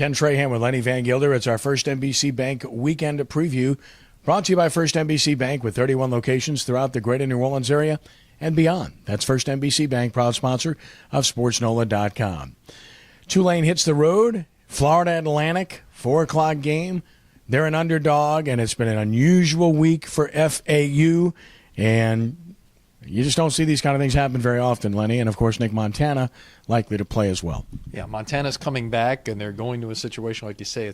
Ken Trahan with Lenny Vangilder. It's our First NBC Bank weekend preview, brought to you by First NBC Bank with 31 locations throughout the greater New Orleans area and beyond. That's First NBC Bank, proud sponsor of SportsNola.com. Tulane hits the road, Florida Atlantic, 4 o'clock game. They're an underdog, and it's been an unusual week for FAU, and you just don't see these kind of things happen very often, Lenny. And, of course, Nick Montana likely to play as well. Yeah, Montana's coming back, and they're going to a situation, like you say,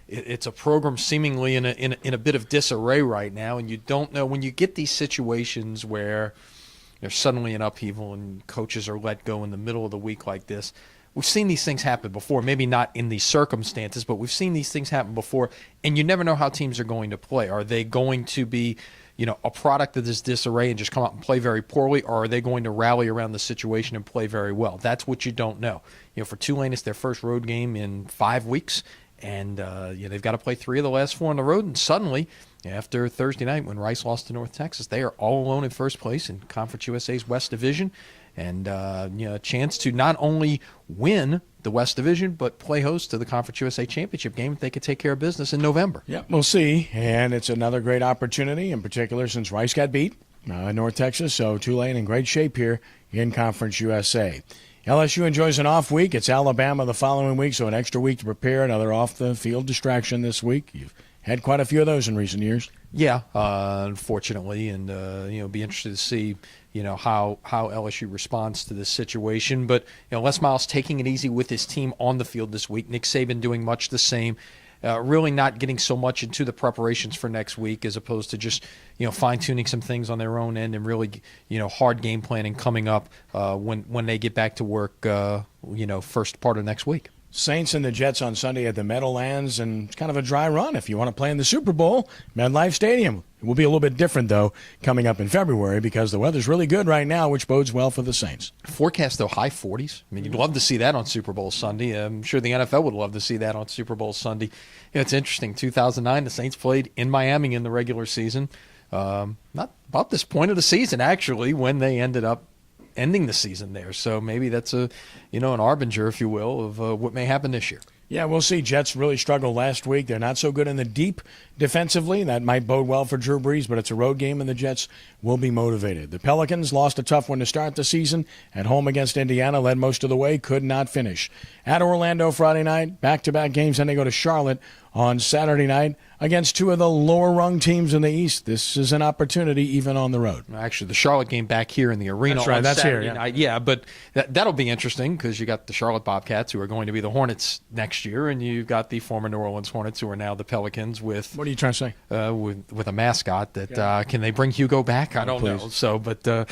it's a program seemingly in a bit of disarray right now, and you don't know when you get these situations where there's suddenly an upheaval and coaches are let go in the middle of the week like this. We've seen these things happen before, maybe not in these circumstances, but we've seen these things happen before, and you never know how teams are going to play. Are they going to be a product of this disarray and just come out and play very poorly, or are they going to rally around the situation and play very well? That's what you don't know. For Tulane, it's their first road game in 5 weeks, and they've got to play 3 of the last 4 on the road, and suddenly, after Thursday night when Rice lost to North Texas, they are all alone in first place in Conference USA's West Division, and a chance to not only win the West Division, but play host to the Conference USA Championship game if they could take care of business in November. Yeah, we'll see. And it's another great opportunity, in particular since Rice got beat in North Texas. So Tulane in great shape here in Conference USA. LSU enjoys an off week. It's Alabama the following week, so an extra week to prepare. Another off-the-field distraction this week. You've had quite a few of those in recent years. Yeah, unfortunately, and be interested to see how LSU responds to this situation. But Les Miles taking it easy with his team on the field this week. Nick Saban doing much the same. Really not getting so much into the preparations for next week, as opposed to just fine-tuning some things on their own end and really hard game planning coming up when they get back to work first part of next week. Saints and the Jets on Sunday at the Meadowlands, and it's kind of a dry run if you want to play in the Super Bowl. MetLife Stadium. It will be a little bit different, though, coming up in February because the weather's really good right now, which bodes well for the Saints. Forecast, though, high 40s. I mean, you'd love to see that on Super Bowl Sunday. I'm sure the NFL would love to see that on Super Bowl Sunday. It's interesting. 2009, the Saints played in Miami in the regular season. Not about this point of the season, actually, when they ended up ending the season there. So maybe that's an harbinger, if you will, of what may happen this year. Yeah, we'll see. Jets really struggled last week. They're not so good in the deep defensively. That might bode well for Drew Brees, but it's a road game, and the Jets will be motivated. The Pelicans lost a tough one to start the season. At home against Indiana, led most of the way, could not finish. At Orlando Friday night, back-to-back games, and they go to Charlotte on Saturday night against 2 of the lower-rung teams in the East. This is an opportunity even on the road. Actually, the Charlotte game back here in the arena. That's right. On That's Saturday here. Yeah. night. Yeah, but that'll be interesting because you got the Charlotte Bobcats, who are going to be the Hornets next year, and you've got the former New Orleans Hornets, who are now the Pelicans. With what are you trying to say? With a mascot that can they bring Hugo back? I don't know. So, but I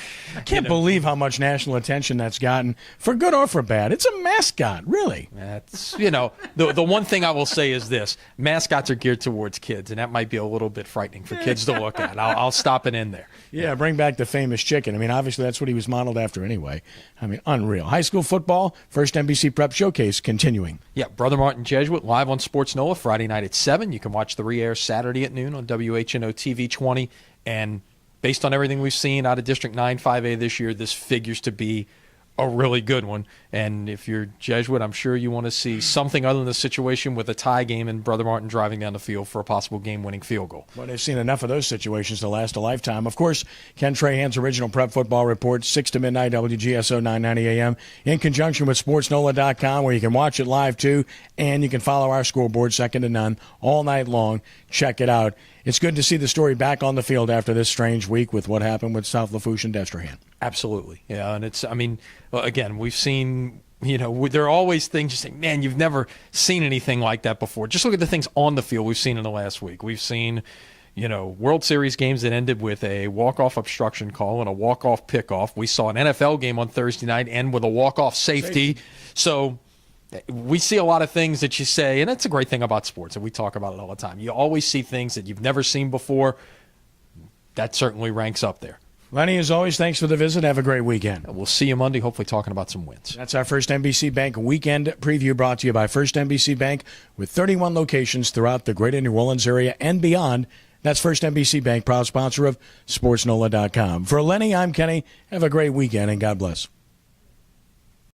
can't believe how much national attention that's gotten, for good or for bad. It's a mascot, really. That's the one thing I will say is this: mascots are geared towards kids, and that might be a little bit frightening for kids to look at. I'll stop it in there. Yeah, bring back the famous chicken. I mean, obviously that's what he was modeled after anyway. I mean, unreal. High school football, first NBC Prep Showcase continuing. Yeah, Brother Martin Jesuit live on Sports NOLA Friday night at 7. You can watch the re-air Saturday at noon on WHNO TV 20. And based on everything we've seen out of District 9 5A this year, this figures to be a really good one. And if you're Jesuit, I'm sure you want to see something other than the situation with a tie game and Brother Martin driving down the field for a possible game-winning field goal. Well, they've seen enough of those situations to last a lifetime. Of course, Ken Trahan's original Prep Football Report, 6 to midnight, WGSO 990 AM, in conjunction with SportsNola.com, where you can watch it live, too, and you can follow our scoreboard, second to none, all night long. Check it out. It's good to see the story back on the field after this strange week with what happened with South Lafourche and Destrehan. Absolutely. Yeah, and again, we've seen, there are always things you say, man, you've never seen anything like that before. Just look at the things on the field we've seen in the last week. We've seen, World Series games that ended with a walk-off obstruction call and a walk-off pickoff. We saw an NFL game on Thursday night end with a walk-off safety. So we see a lot of things that you say, and that's a great thing about sports, and we talk about it all the time. You always see things that you've never seen before. That certainly ranks up there. Lenny, as always, thanks for the visit. Have a great weekend. We'll see you Monday, hopefully talking about some wins. That's our First NBC Bank weekend preview, brought to you by First NBC Bank with 31 locations throughout the greater New Orleans area and beyond. That's First NBC Bank, proud sponsor of SportsNola.com. For Lenny, I'm Kenny. Have a great weekend, and God bless.